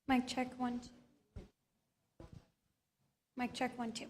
Mic check one. Mic check 1 2.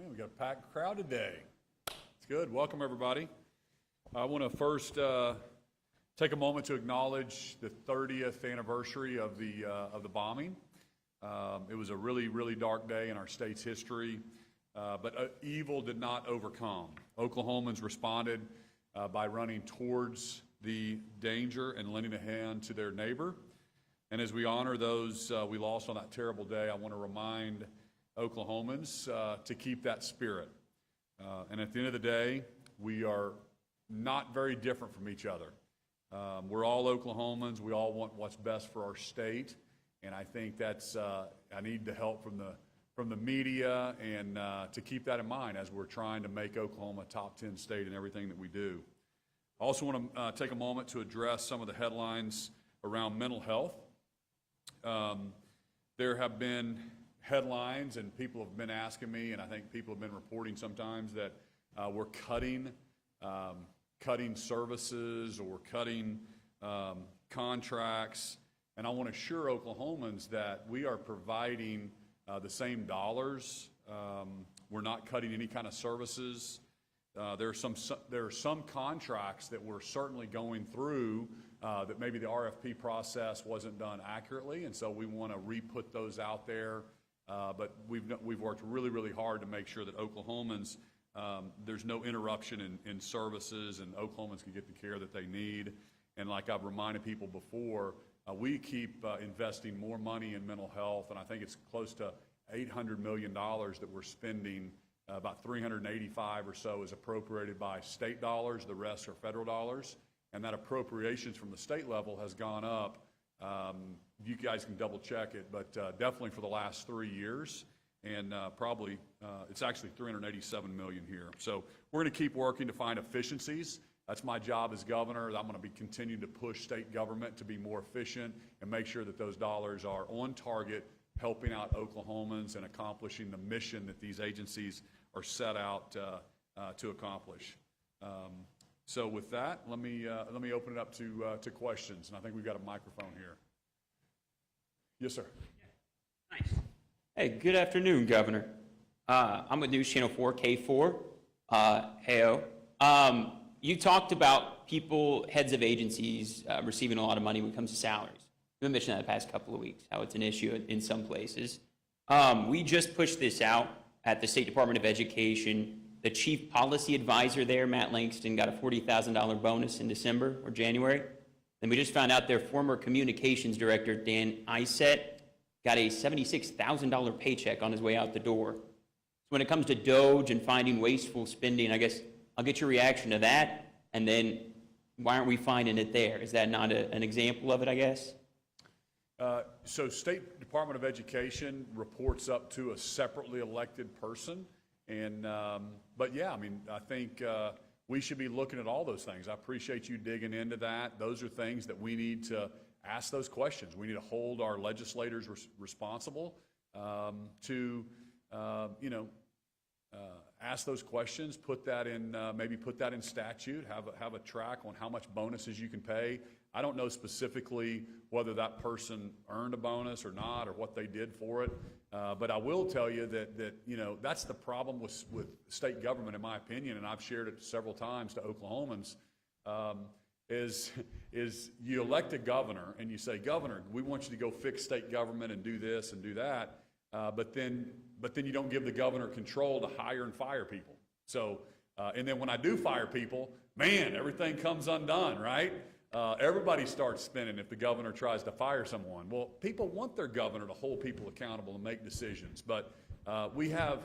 Man, we got a packed crowd today. It's good. Welcome, everybody. I want to first take a moment to acknowledge the 30th anniversary of the bombing. It was a really, really dark day in our state's history, but evil did not overcome. Oklahomans responded by running towards the danger and lending a hand to their neighbor. And as we honor those we lost on that terrible day, I want to remind Oklahomans to keep that spirit. And at the end of the day, we are not very different from each other. We're all Oklahomans. We all want what's best for our state. And I think that's, I need the help from the media and to keep that in mind as we're trying to make Oklahoma a top 10 state in everything that we do. I also want to take a moment to address some of the headlines around mental health. There have been headlines, and people have been asking me, and I think people have been reporting sometimes that we're cutting services or cutting contracts. And I want to assure Oklahomans that we are providing the same dollars. We're not cutting any kind of services. There are some contracts that we're certainly going through that maybe the RFP process wasn't done accurately, and so we want to re-put those out there. But we've worked really, really hard to make sure that Oklahomans, there's no interruption in services, and Oklahomans can get the care that they need. And like I've reminded people before, we keep investing more money in mental health, and I think it's close to $800 million that we're spending. About 385 or so is appropriated by state dollars. The rest are federal dollars. And that appropriations from the state level has gone up. You guys can double check it, but definitely for the last 3 years. And probably it's actually 387 million here. So we're going to keep working to find efficiencies. That's my job as governor. I'm going to be continuing to push state government to be more efficient and make sure that those dollars are on target, helping out Oklahomans and accomplishing the mission that these agencies are set out to accomplish. So with that, let me open it up to questions, and I think we've got a microphone here. Yes, sir. Yeah. Nice. Hey, good afternoon, Governor. I'm with News Channel 4, K4. Heyo. You talked about people, heads of agencies, receiving a lot of money when it comes to salaries. You've been mentioning that the past couple of weeks, how it's an issue in some places. We just pushed this out at the State Department of Education. The chief policy advisor there, Matt Langston, got a $40,000 bonus in December or January. And we just found out their former communications director, Dan Isett, got a $76,000 paycheck on his way out the door. So when it comes to DOGE and finding wasteful spending, I guess I'll get your reaction to that, and then why aren't we finding it there? Is that not an example of it, I guess? So State Department of Education reports up to a separately elected person. And, but yeah, I mean, I think we should be looking at all those things. I appreciate you digging into that. Those are things that we need to ask those questions. We need to hold our legislators responsible to, ask those questions, put that in, maybe put that in statute, have a track on how much bonuses you can pay. I don't know specifically whether that person earned a bonus or not, or what they did for it. But I will tell you that that's the problem with state government, in my opinion, and I've shared it several times to Oklahomans. Is you elect a governor and you say, Governor, we want you to go fix state government and do this and do that, but then you don't give the governor control to hire and fire people. So, and then when I do fire people, man, everything comes undone, right? Everybody starts spinning if the governor tries to fire someone. Well, people want their governor to hold people accountable and make decisions. But we have,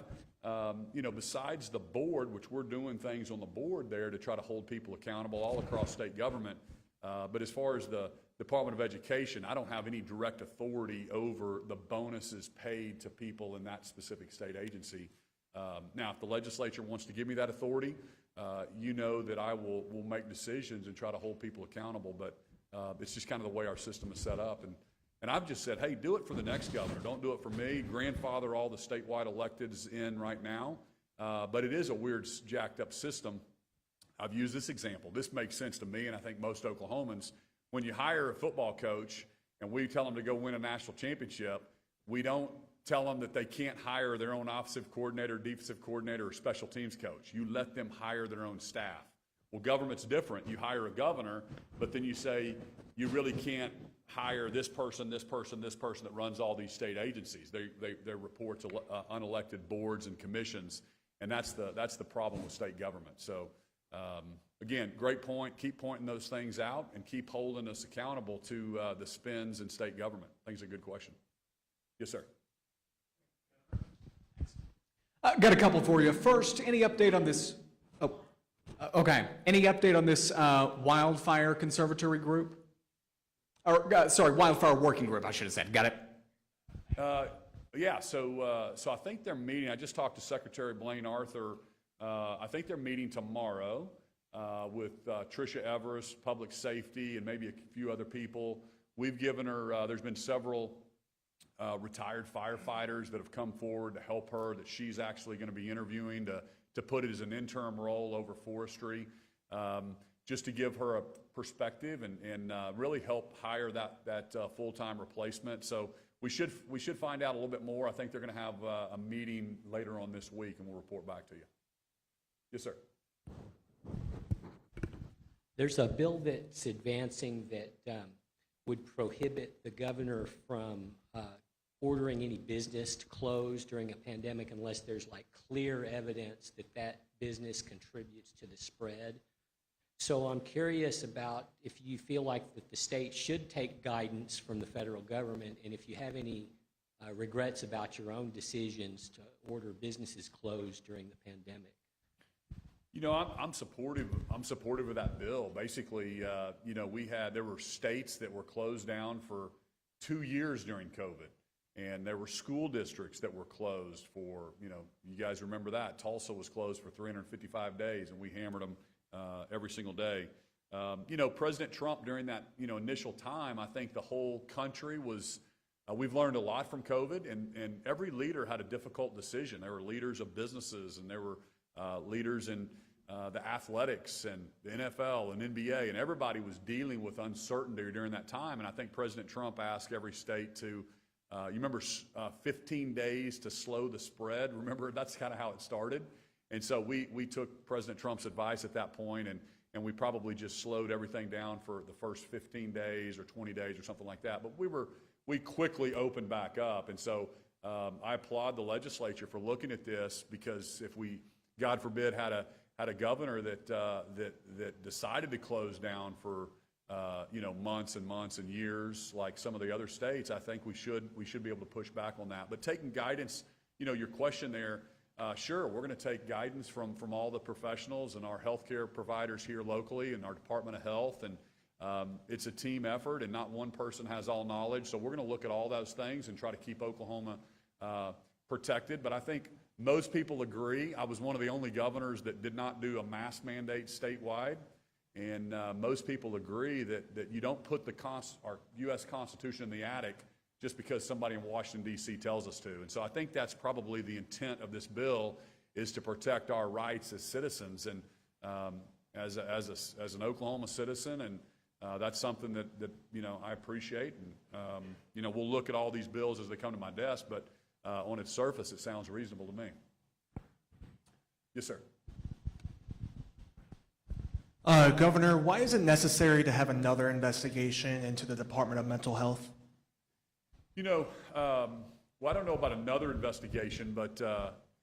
besides the board, which we're doing things on the board there to try to hold people accountable all across state government. But as far as the Department of Education, I don't have any direct authority over the bonuses paid to people in that specific state agency. Now, if the legislature wants to give me that authority, you know that I will make decisions and try to hold people accountable, but it's just kind of the way our system is set up. And I've just said, hey, do it for the next governor. Don't do it for me. Grandfather all the statewide electeds in right now. But it is a weird, jacked up system. I've used this example. This makes sense to me, and I think most Oklahomans. When you hire a football coach and we tell them to go win a national championship, we don't tell them that they can't hire their own offensive coordinator, defensive coordinator, or special teams coach. You let them hire their own staff. Well, government's different. You hire a governor, but then you say you really can't hire this person, this person, this person that runs all these state agencies. They report to unelected boards and commissions, and that's the problem with state government. So again, great point. Keep pointing those things out and keep holding us accountable to the spends in state government. I think it's a good question. Yes, sir. Got a couple for you. First, any update on this? Okay. Any update on this wildfire conservatory group? Or sorry, wildfire working group, I should have said. Got it? Yeah. So I think they're meeting. I just talked to Secretary Blaine Arthur. I think they're meeting tomorrow with Tricia Everest, Public Safety, and maybe a few other people. We've given her. There's been several retired firefighters that have come forward to help her, that she's actually going to be interviewing to put it as an interim role over forestry, just to give her a perspective and really help hire that full-time replacement. So we should find out a little bit more. I think they're going to have a meeting later on this week, and we'll report back to you. Yes, sir. There's a bill that's advancing that would prohibit the governor from ordering any business to close during a pandemic unless there's like clear evidence that that business contributes to the spread. So I'm curious about if you feel like that the state should take guidance from the federal government, and if you have any regrets about your own decisions to order businesses closed during the pandemic. You know, I'm supportive. I'm supportive of that bill. Basically, you know, there were states that were closed down for 2 years during COVID, and there were school districts that were closed for, you know, you guys remember that. Tulsa was closed for 355 days, and we hammered them every single day. You know, President Trump during that, you know, initial time, I think the whole country was. We've learned a lot from COVID, and every leader had a difficult decision. There were leaders of businesses, and there were leaders in the athletics and the NFL and NBA, and everybody was dealing with uncertainty during that time. And I think President Trump asked every state to, you remember 15 days to slow the spread? Remember, that's kind of how it started. And so we took President Trump's advice at that point, and we probably just slowed everything down for the first 15 days or 20 days or something like that. But we quickly opened back up. And so I applaud the legislature for looking at this, because if we, God forbid, had a governor that decided to close down for you know, months and months and years, like some of the other states, I think we should be able to push back on that. But taking guidance, you know, your question there, sure, we're going to take guidance from all the professionals and our healthcare providers here locally and our Department of Health, and it's a team effort, and not one person has all knowledge. So we're going to look at all those things and try to keep Oklahoma protected. But I think most people agree. I was one of the only governors that did not do a mask mandate statewide, and most people agree that you don't put our U.S. Constitution in the attic just because somebody in Washington, D.C. tells us to. And so I think that's probably the intent of this bill, is to protect our rights as citizens and as an Oklahoma citizen, and that's something that you know, I appreciate. And you know, we'll look at all these bills as they come to my desk, but on its surface, it sounds reasonable to me. Yes, sir. Governor, why is it necessary to have another investigation into the Department of Mental Health? You know, well, I don't know about another investigation, but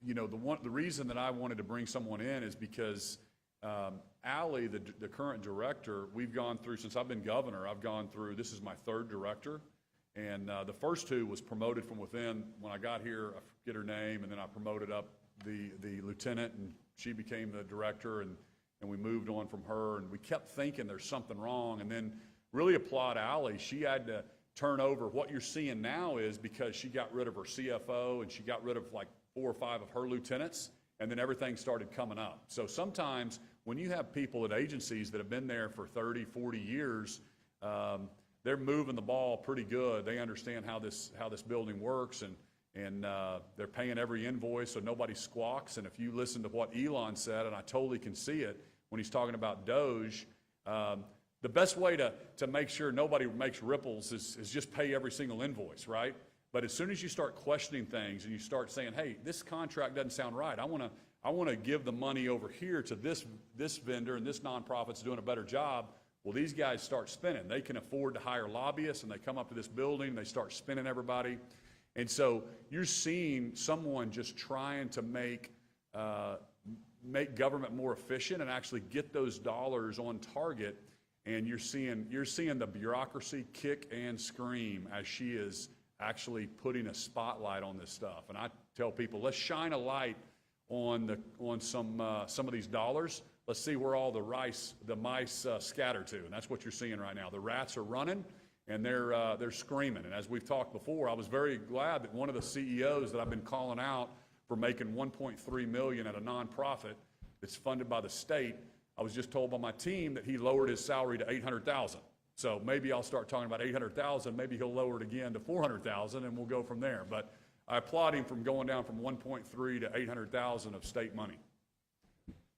you know, the reason that I wanted to bring someone in is because Allie, the current director, we've gone through, since I've been governor, this is my third director. And the first two was promoted from within. When I got here, I forget her name, and then I promoted up the lieutenant, and she became the director, and we moved on from her. And we kept thinking there's something wrong. And then really applaud Allie. She had to turn over. What you're seeing now is because she got rid of her CFO, and she got rid of like 4 or 5 of her lieutenants, and then everything started coming up. So sometimes when you have people at agencies that have been there for 30, 40 years, they're moving the ball pretty good. They understand how this building works, and they're paying every invoice, so nobody squawks. And if you listen to what Elon said, and I totally can see it when he's talking about Doge, the best way to make sure nobody makes ripples is just pay every single invoice, right? But as soon as you start questioning things and you start saying, hey, this contract doesn't sound right, I want to give the money over here to this vendor and this nonprofit's doing a better job. Well, these guys start spinning. They can afford to hire lobbyists, and they come up to this building, and they start spinning everybody. And so you're seeing someone just trying to make government more efficient and actually get those dollars on target. And you're seeing the bureaucracy kick and scream as she is actually putting a spotlight on this stuff. And I tell people, let's shine a light on some of these dollars. Let's see where all the mice scatter to, and that's what you're seeing right now. The rats are running, and they're screaming. And as we've talked before, I was very glad that one of the CEOs that I've been calling out for making $1.3 million at a nonprofit that's funded by the state, I was just told by my team that he lowered his salary to $800,000. So maybe I'll start talking about $800,000. Maybe he'll lower it again to $400,000, and we'll go from there. But I applaud him from going down from 1.3 to 800,000 of state money.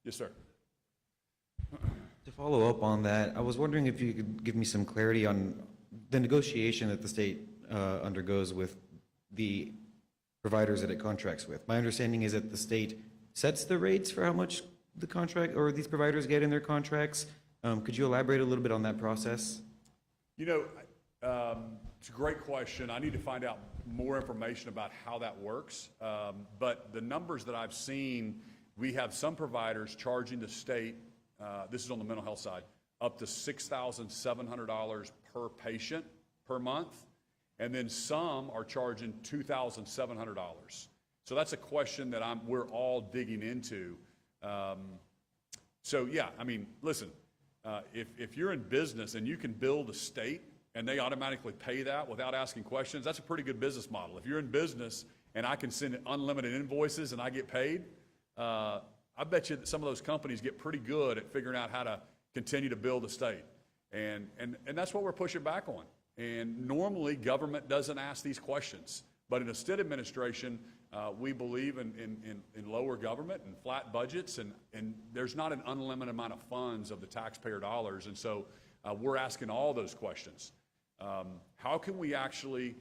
Yes, sir. To follow up on that, I was wondering if you could give me some clarity on the negotiation that the state undergoes with the providers that it contracts with. My understanding is that the state sets the rates for how much the contract or these providers get in their contracts. Could you elaborate a little bit on that process? You know, it's a great question. I need to find out more information about how that works. But the numbers that I've seen, we have some providers charging the state, this is on the mental health side, up to $6,700 per patient per month. And then some are charging $2,700. So that's a question that we're all digging into. So yeah, I mean, listen, if you're in business and you can bill the state and they automatically pay that without asking questions, that's a pretty good business model. If you're in business and I can send unlimited invoices and I get paid, I bet you that some of those companies get pretty good at figuring out how to continue to bill the state. And that's what we're pushing back on. And normally government doesn't ask these questions. But in a state administration, we believe in lower government and flat budgets, and there's not an unlimited amount of funds of the taxpayer dollars. And so we're asking all those questions. How can we actually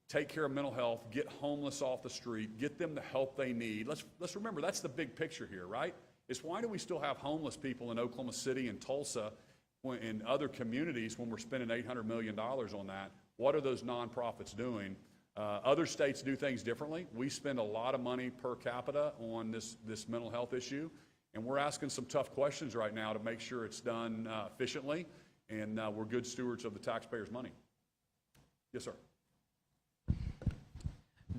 take care of mental health, get homeless off the street, get them the help they need? Let's remember, that's the big picture here, right? It's why do we still have homeless people in Oklahoma City and Tulsa in other communities when we're spending $800 million on that? What are those nonprofits doing? Other states do things differently. We spend a lot of money per capita on this mental health issue, and we're asking some tough questions right now to make sure it's done efficiently, and we're good stewards of the taxpayers' money. Yes, sir.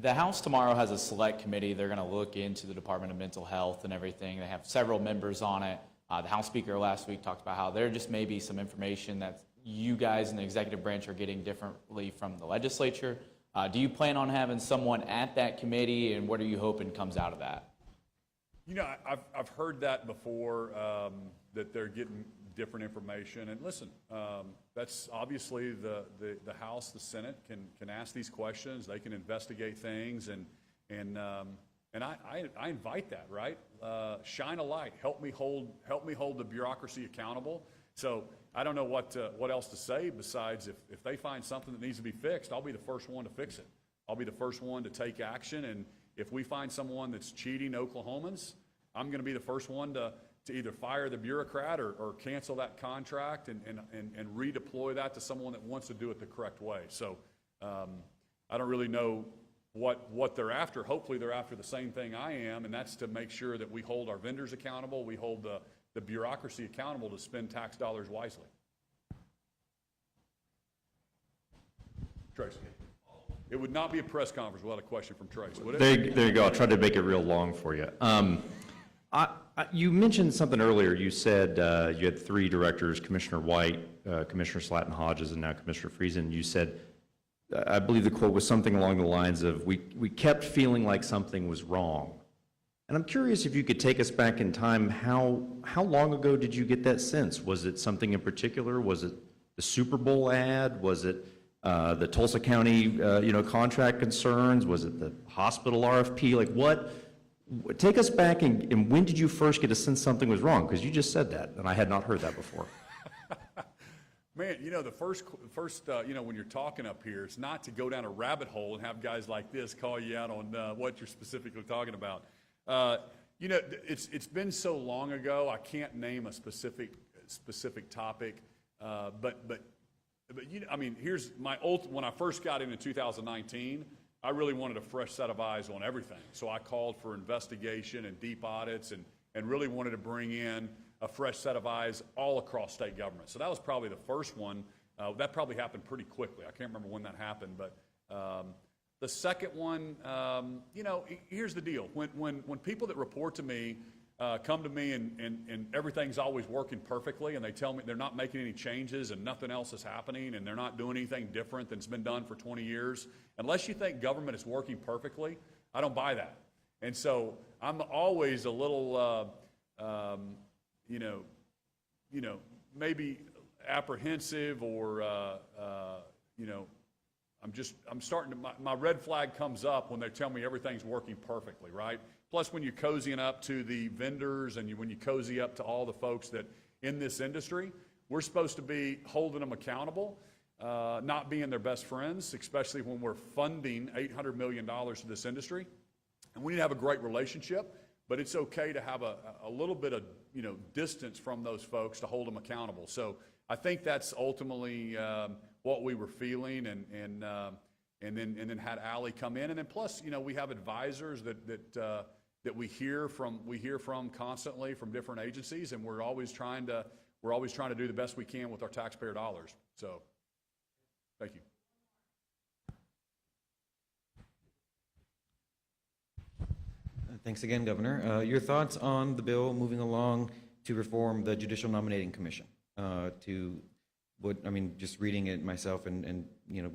The House tomorrow has a select committee. They're going to look into the Department of Mental Health and everything. They have several members on it. The House Speaker last week talked about how there just may be some information that you guys in the executive branch are getting differently from the legislature. Do you plan on having someone at that committee, and what are you hoping comes out of that? You know, I've heard that before, that they're getting different information. And listen, that's obviously the House, the Senate can ask these questions. They can investigate things, and I invite that, right? Shine a light. Help me hold the bureaucracy accountable. So I don't know what else to say besides if they find something that needs to be fixed, I'll be the first one to fix it. I'll be the first one to take action. And if we find someone that's cheating Oklahomans, I'm going to be the first one to either fire the bureaucrat or cancel that contract and redeploy that to someone that wants to do it the correct way. So I don't really know what they're after. Hopefully they're after the same thing I am, and that's to make sure that we hold our vendors accountable, we hold the bureaucracy accountable to spend tax dollars wisely. Trace. It would not be a press conference without a question from Trace, would it? There you go. I tried to make it real long for you. You mentioned something earlier. You said you had three directors, Commissioner White, Commissioner Slatton Hodges, and now Commissioner Friesen. You said, I believe the quote was something along the lines of, we kept feeling like something was wrong. And I'm curious if you could take us back in time. How long ago did you get that sense? Was it something in particular? Was it the Super Bowl ad? Was it the Tulsa County contract concerns? Was it the hospital RFP? Like what? Take us back and when did you first get a sense something was wrong? Because you just said that, and I had not heard that before. Man, the first, when you're talking up here, it's not to go down a rabbit hole and have guys like this call you out on what you're specifically talking about. It's been so long ago, I can't name a specific topic, but here's my when I first got in 2019, I really wanted a fresh set of eyes on everything. So I called for investigation and deep audits and really wanted to bring in a fresh set of eyes all across state government. So that was probably the first one. That probably happened pretty quickly. I can't remember when that happened, but the second one, here's the deal. When people that report to me come to me and everything's always working perfectly and they tell me they're not making any changes and nothing else is happening and they're not doing anything different than's been done for 20 years, unless you think government is working perfectly, I don't buy that. And so I'm always a little, maybe apprehensive or, I'm starting to, my red flag comes up when they tell me everything's working perfectly, right? Plus, when you're cozying up to the vendors and when you cozy up to all the folks that in this industry, we're supposed to be holding them accountable, not being their best friends, especially when we're funding $800 million to this industry. And we need to have a great relationship, but it's okay to have a little bit of distance from those folks to hold them accountable. So I think that's ultimately what we were feeling, and then had Allie come in, and then plus we have advisors that we hear from constantly from different agencies, and we're always trying to do the best we can with our taxpayer dollars. So thank you. Thanks again, Governor. Your thoughts on the bill moving along to reform the Judicial Nominating Commission? Just reading it myself and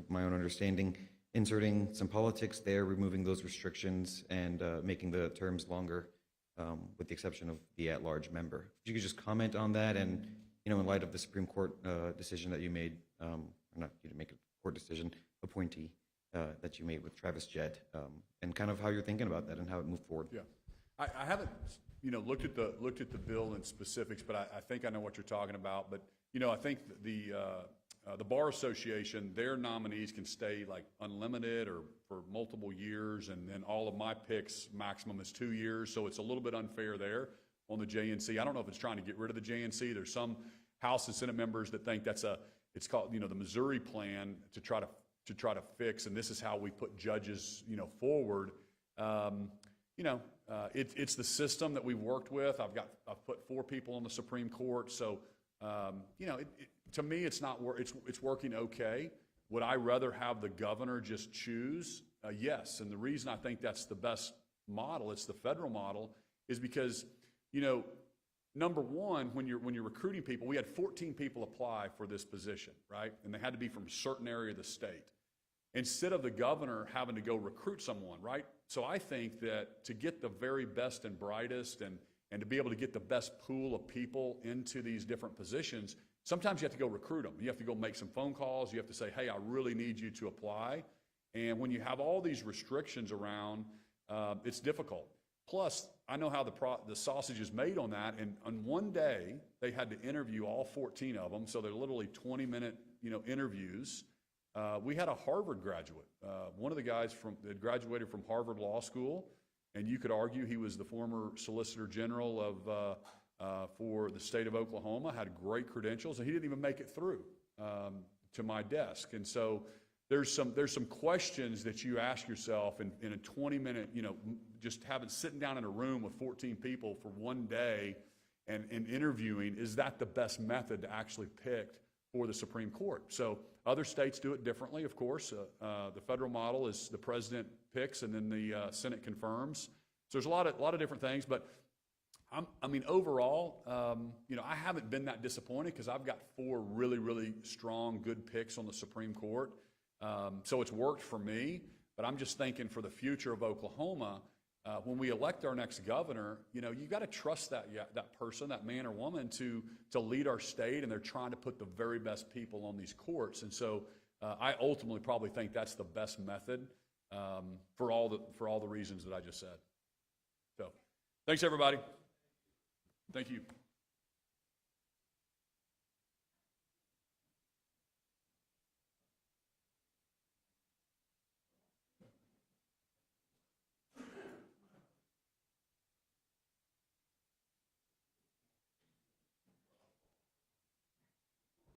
my own understanding, inserting some politics there, removing those restrictions, and making the terms longer, with the exception of the at-large member. If you could just comment on that, and in light of the Supreme Court decision that you made, not you to make a court decision, appointee that you made with Travis Jett, and kind of how you're thinking about that and how it moved forward. Yeah, I haven't looked at the bill in specifics, but I think I know what you're talking about. But I think the Bar Association, their nominees can stay like unlimited or for multiple years, and then all of my picks maximum is 2 years. So it's a little bit unfair there on the JNC. I don't know if it's trying to get rid of the JNC. There's some House and Senate members that think it's called the Missouri plan to try to fix, and this is how we put judges forward. It's the system that we've worked with. I've put 4 people on the Supreme Court, so to me it's working okay. Would I rather have the governor just choose? Yes, and the reason I think that's the best model, it's the federal model, is because number one, when you're recruiting people, we had 14 people apply for this position, right? And they had to be from a certain area of the state. Instead of the governor having to go recruit someone, right? So I think that to get the very best and brightest and to be able to get the best pool of people into these different positions, sometimes you have to go recruit them. You have to go make some phone calls. You have to say, hey, I really need you to apply. And when you have all these restrictions around, it's difficult. Plus, I know how the sausage is made on that. And on one day, they had to interview all 14 of them. So they're literally 20-minute, interviews. We had a Harvard graduate, one of the guys that graduated from Harvard Law School, and you could argue he was the former Solicitor General for the state of Oklahoma, had great credentials, and he didn't even make it through to my desk. And so there's some questions that you ask yourself in a 20-minute, just sitting down in a room with 14 people for one day and interviewing. Is that the best method to actually pick for the Supreme Court? So other states do it differently, of course. The federal model is the president picks and then the Senate confirms. So there's a lot of different things, but overall, I haven't been that disappointed because I've got 4 really, really strong, good picks on the Supreme Court. So it's worked for me, but I'm just thinking for the future of Oklahoma, when we elect our next governor, you got to trust that person, that man or woman, to lead our state, and they're trying to put the very best people on these courts. And so I ultimately probably think that's the best method for all the reasons that I just said. So thanks, everybody. Thank you.